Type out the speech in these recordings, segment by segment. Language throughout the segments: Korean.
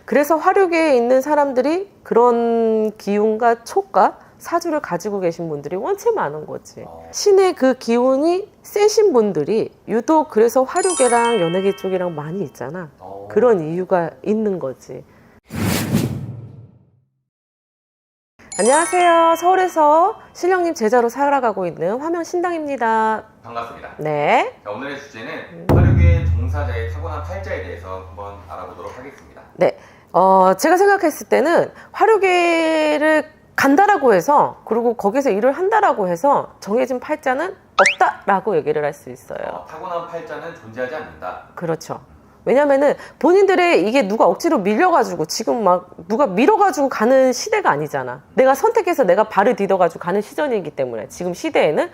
그래서 화류계에 있는 사람들이 그런 기운과 촉과 사주를 가지고 계신 분들이 원체 많은 거지. 신의 그 기운이 세신 분들이 유독 그래서 화류계랑 연예계 쪽이랑 많이 있잖아. 그런 이유가 있는 거지. 안녕하세요. 서울에서 신령님 제자로 살아가고 있는 화명신당입니다. 반갑습니다. 네. 자, 오늘의 주제는 화류계 종사자의 타고난 팔자에 대해서 한번 알아보도록 하겠습니다. 네. 제가 생각했을 때는 화류계를 간다라고 해서, 그리고 거기서 일을 한다라고 해서 정해진 팔자는 없다라고 얘기를 할 수 있어요. 타고난 팔자는 존재하지 않는다. 그렇죠. 왜냐면은 본인들의 이게 누가 억지로 밀려가지고 지금 막 누가 밀어가지고 가는 시대가 아니잖아. 내가 선택해서 내가 발을 디뎌가지고 가는 시전이기 때문에 지금 시대에는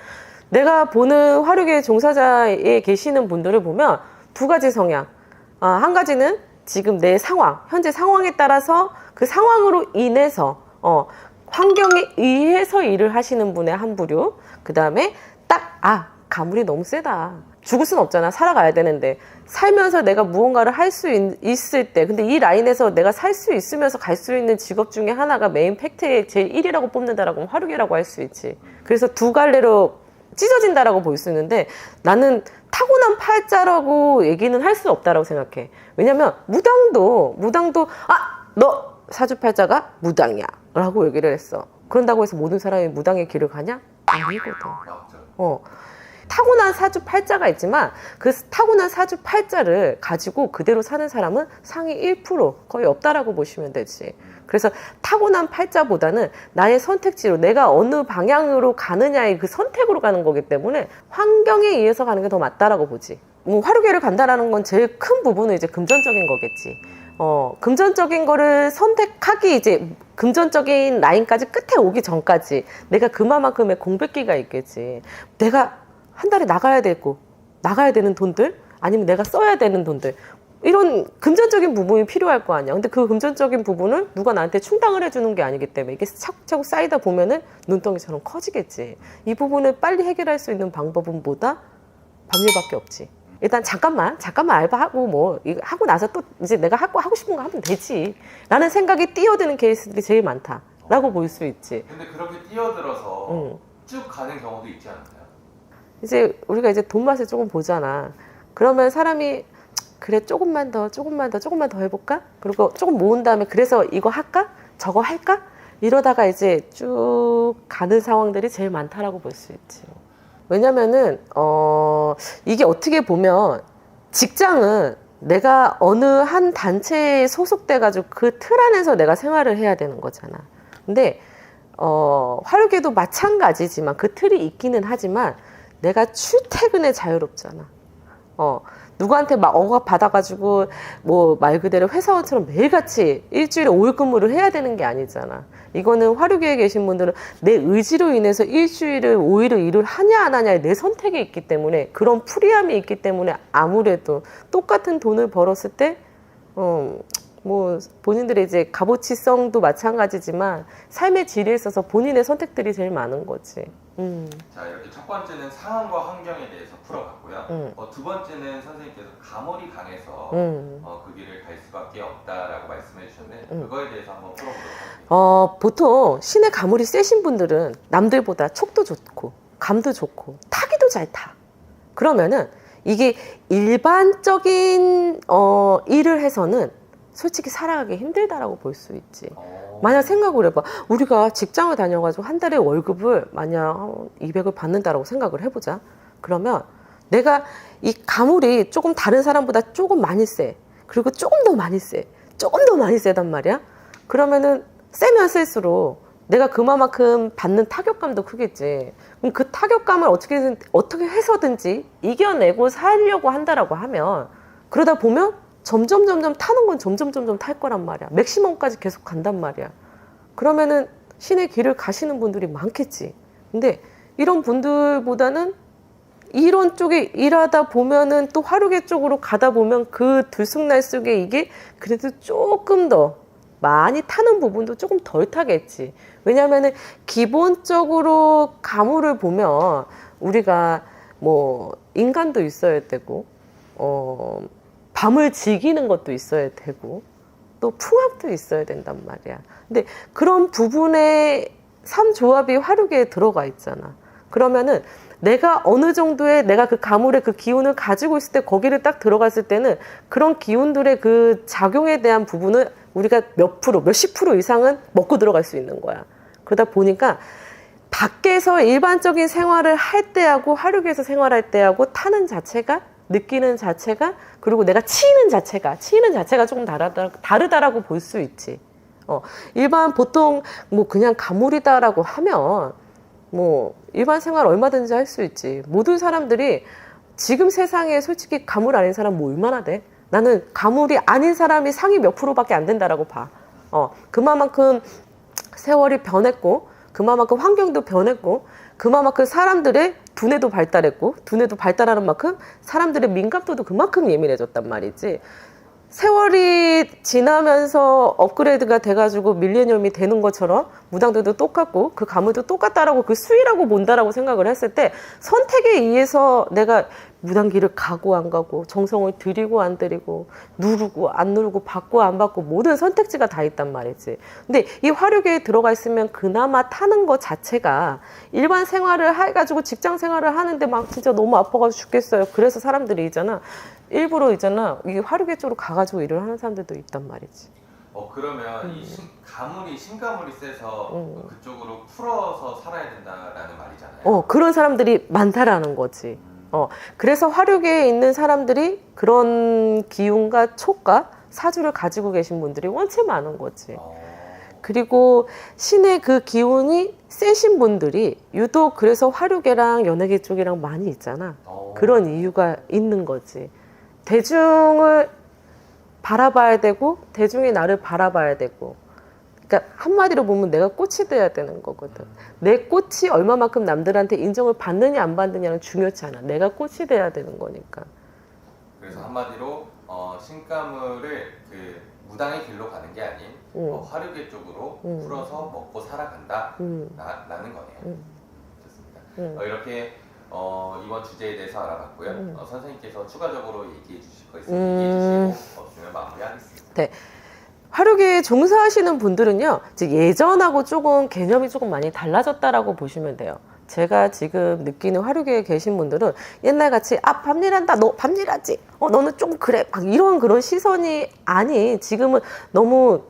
내가 보는 화류계 종사자에 계시는 분들을 보면 두 가지 성향. 한 가지는 지금 내 상황, 현재 상황에 따라서 그 상황으로 인해서 환경에 의해서 일을 하시는 분의 한 부류. 그 다음에 가물이 너무 세다. 죽을 순 없잖아. 살아가야 되는데. 살면서 내가 무언가를 할 수 있을 때, 근데 이 라인에서 내가 살 수 있으면서 갈 수 있는 직업 중에 하나가 메인 팩트의 제일 1위라고 뽑는다라고 하면 화류계라고 할 수 있지. 그래서 두 갈래로 찢어진다라고 볼 수 있는데, 나는 타고난 팔자라고 얘기는 할 수 없다라고 생각해. 왜냐면 무당도 너 사주팔자가 무당이야 라고 얘기를 했어. 그런다고 해서 모든 사람이 무당의 길을 가냐? 아니거든. 타고난 사주 팔자가 있지만 그 타고난 사주 팔자를 가지고 그대로 사는 사람은 상위 1% 거의 없다라고 보시면 되지. 그래서 타고난 팔자보다는 나의 선택지로 내가 어느 방향으로 가느냐의 그 선택으로 가는 거기 때문에 환경에 의해서 가는 게 더 맞다라고 보지. 화류계를 간다라는 건 제일 큰 부분은 이제 금전적인 거겠지. 금전적인 거를 선택하기, 이제 금전적인 라인까지 끝에 오기 전까지 내가 그만큼의 공백기가 있겠지. 내가 한 달에 나가야 되는 돈들, 아니면 내가 써야 되는 돈들, 이런 금전적인 부분이 필요할 거 아니야. 근데 그 금전적인 부분을 누가 나한테 충당을 해주는 게 아니기 때문에 이게 차곡차곡 쌓이다 보면은 눈덩이처럼 커지겠지. 이 부분을 빨리 해결할 수 있는 방법은 뭐다? 법률밖에 없지. 일단 잠깐만 알바하고 뭐 이거 하고 나서 또 이제 내가 하고 싶은 거 하면 되지 라는 생각이 뛰어드는 케이스들이 제일 많다라고 볼 수 있지. 근데 그렇게 뛰어들어서 쭉 가는 경우도 있지 않나요? 이제 우리가 이제 돈 맛을 조금 보잖아. 그러면 사람이 그래 조금만 더 해볼까? 그리고 조금 모은 다음에 그래서 이거 할까? 저거 할까? 이러다가 이제 쭉 가는 상황들이 제일 많다라고 볼 수 있지. 왜냐면은 이게 어떻게 보면 직장은 내가 어느 한 단체에 소속돼가지고 그 틀 안에서 내가 생활을 해야 되는 거잖아. 근데 화류계도 마찬가지지만 그 틀이 있기는 하지만 내가 출퇴근에 자유롭잖아. 누구한테 막 억압 받아가지고 뭐 말 그대로 회사원처럼 매일같이 일주일에 5일 근무를 해야 되는 게 아니잖아. 이거는 화류계에 계신 분들은 내 의지로 인해서 일주일을 5일을 일을 하냐 안 하냐의 내 선택이 있기 때문에, 그런 프리함이 있기 때문에 아무래도 똑같은 돈을 벌었을 때 뭐 본인들의 이제 값어치성도 마찬가지지만 삶의 질에 있어서 본인의 선택들이 제일 많은 거지. 자, 이렇게 첫 번째는 상황과 환경에 대해서 풀어봤고요. 두 번째는 선생님께서 가물이 강해서 그 길을 갈 수밖에 없다라고 말씀해 주셨는데 그거에 대해서 한번 풀어보도록 하겠습니다. 보통 신의 가물이 세신 분들은 남들보다 촉도 좋고 감도 좋고 타기도 잘 타. 그러면은 이게 일반적인 일을 해서는 솔직히 살아가기 힘들다라고 볼 수 있지. 만약 생각을 해봐. 우리가 직장을 다녀가지고 한 달에 월급을 만약 200을 받는다라고 생각을 해보자. 그러면 내가 이 가물이 조금 다른 사람보다 조금 많이 세. 그리고 조금 더 많이 세단 말이야. 그러면은 세면 셀수록 내가 그만큼 받는 타격감도 크겠지. 그럼 그 타격감을 어떻게 해서든지 이겨내고 살려고 한다라고 하면, 그러다 보면 점점 타는 건 점점 탈 거란 말이야. 맥시멈까지 계속 간단 말이야. 그러면은 신의 길을 가시는 분들이 많겠지. 근데 이런 분들보다는 이런 쪽에 일하다 보면은 또 화류계 쪽으로 가다 보면 그 들쑥날쑥에 이게 그래도 조금 더 많이 타는 부분도 조금 덜 타겠지. 왜냐면은 기본적으로 가물을 보면 우리가 뭐 인간도 있어야 되고 밤을 즐기는 것도 있어야 되고 또 풍압도 있어야 된단 말이야. 근데 그런 부분에 삼조합이 화류계에 들어가 있잖아. 그러면은 내가 어느 정도의 내가 그 가물의 그 기운을 가지고 있을 때 거기를 딱 들어갔을 때는 그런 기운들의 그 작용에 대한 부분은 우리가 몇 프로, 몇십 프로 이상은 먹고 들어갈 수 있는 거야. 그러다 보니까 밖에서 일반적인 생활을 할 때하고 화류계에서 생활할 때하고 타는 자체가, 느끼는 자체가, 그리고 내가 치이는 자체가 조금 다르다라고 볼 수 있지. 일반 보통 뭐 그냥 가물이다라고 하면 뭐 일반 생활 얼마든지 할 수 있지. 모든 사람들이 지금 세상에 솔직히 가물 아닌 사람 뭐 얼마나 돼? 나는 가물이 아닌 사람이 상위 몇 프로밖에 안 된다라고 봐. 그만큼 세월이 변했고, 그만큼 환경도 변했고, 그만큼 사람들의 두뇌도 발달했고, 두뇌도 발달하는 만큼 사람들의 민감도도 그만큼 예민해졌단 말이지. 세월이 지나면서 업그레이드가 돼가지고 밀레니엄이 되는 것처럼 무당들도 똑같고 그 가물도 똑같다라고 그 수위라고 본다라고 생각을 했을 때 선택에 의해서 내가 무당길을 가고 안 가고 정성을 들이고 안 들이고 누르고 안 누르고 받고 안 받고 모든 선택지가 다 있단 말이지. 근데 이 화류계에 들어가 있으면 그나마 타는 것 자체가 일반 생활을 해가지고 직장 생활을 하는데 막 진짜 너무 아파가지고 죽겠어요. 그래서 사람들이 있잖아. 일부러 있잖아. 이 화류계 쪽으로 가가지고 일을 하는 사람들도 있단 말이지. 그러면 이 가물이 신가물이 세서 그쪽으로 풀어서 살아야 된다라는 말이잖아요. 그런 사람들이 많다라는 거지. 그래서 화류계에 있는 사람들이 그런 기운과 촉과 사주를 가지고 계신 분들이 원체 많은 거지. 그리고 신의 그 기운이 세신 분들이 유독 그래서 화류계랑 연예계 쪽이랑 많이 있잖아. 그런 이유가 있는 거지. 대중을 바라봐야 되고 대중이 나를 바라봐야 되고, 그러니까 한마디로 보면 내가 꽃이 돼야 되는 거거든. 내 꽃이 얼마만큼 남들한테 인정을 받느냐 안 받느냐는 중요치 않아. 내가 꽃이 돼야 되는 거니까. 그래서 한마디로 신가물을 그 무당의 길로 가는 게 아닌 화류계 쪽으로 풀어서 먹고 살아간다 라는 거네요. 좋습니다. 이렇게 이번 주제에 대해서 알아봤고요. 선생님께서 추가적으로 얘기해 주실 거 있으면 얘기해 주시고 없으면 마무리하겠습니다. 네. 화류계에 종사하시는 분들은요, 예전하고 조금 개념이 조금 많이 달라졌다라고 보시면 돼요. 제가 지금 느끼는 화류계에 계신 분들은 옛날같이 밤일한다, 너 밤일하지, 너는 좀 그래, 막 이런 그런 시선이 아니. 지금은 너무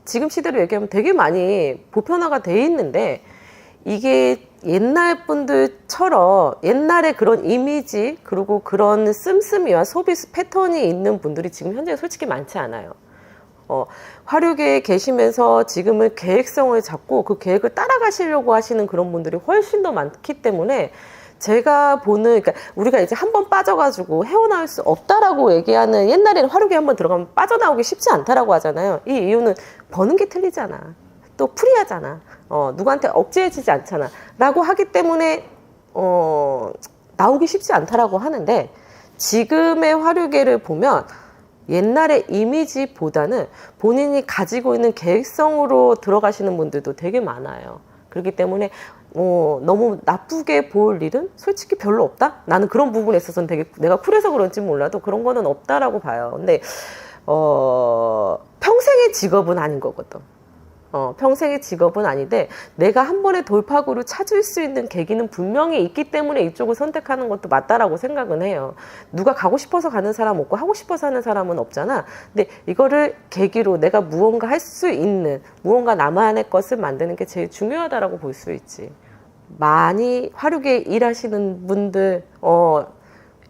지금 시대로 얘기하면 되게 많이 보편화가 돼 있는데, 이게 옛날 분들처럼 옛날에 그런 이미지 그리고 그런 씀씀이와 소비 패턴이 있는 분들이 지금 현재 솔직히 많지 않아요. 화류계에 계시면서 지금은 계획성을 잡고 그 계획을 따라가시려고 하시는 그런 분들이 훨씬 더 많기 때문에 제가 보는, 그러니까 우리가 이제 한번 빠져가지고 헤어나올 수 없다라고 얘기하는, 옛날에는 화류계에 한번 들어가면 빠져나오기 쉽지 않다라고 하잖아요. 이 이유는 버는 게 틀리잖아. 또 프리하잖아. 누구한테 억제해지지 않잖아. 라고 하기 때문에 나오기 쉽지 않다라고 하는데, 지금의 화류계를 보면 옛날의 이미지보다는 본인이 가지고 있는 계획성으로 들어가시는 분들도 되게 많아요. 그렇기 때문에 너무 나쁘게 볼 일은 솔직히 별로 없다? 나는 그런 부분에 있어서는 되게, 내가 쿨해서 그런지 몰라도 그런 거는 없다라고 봐요. 근데 평생의 직업은 아닌 거거든. 평생의 직업은 아닌데 내가 한 번의 돌파구를 찾을 수 있는 계기는 분명히 있기 때문에 이쪽을 선택하는 것도 맞다라고 생각은 해요. 누가 가고 싶어서 가는 사람 없고 하고 싶어서 하는 사람은 없잖아. 근데 이거를 계기로 내가 무언가 할 수 있는, 무언가 나만의 것을 만드는 게 제일 중요하다라고 볼 수 있지. 많이 화류계 일하시는 분들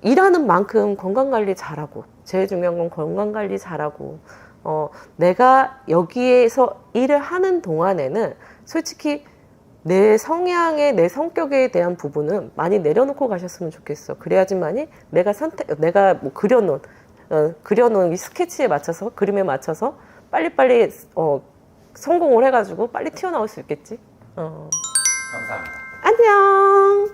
일하는 만큼 건강관리 잘하고, 제일 중요한 건 건강관리 잘하고, 내가 여기에서 일을 하는 동안에는 솔직히 내 성향에, 내 성격에 대한 부분은 많이 내려놓고 가셨으면 좋겠어. 그래야지만이 내가 뭐 그려놓은 이 스케치에 맞춰서, 그림에 맞춰서 빨리빨리 성공을 해가지고 빨리 튀어나올 수 있겠지. 감사합니다. 안녕.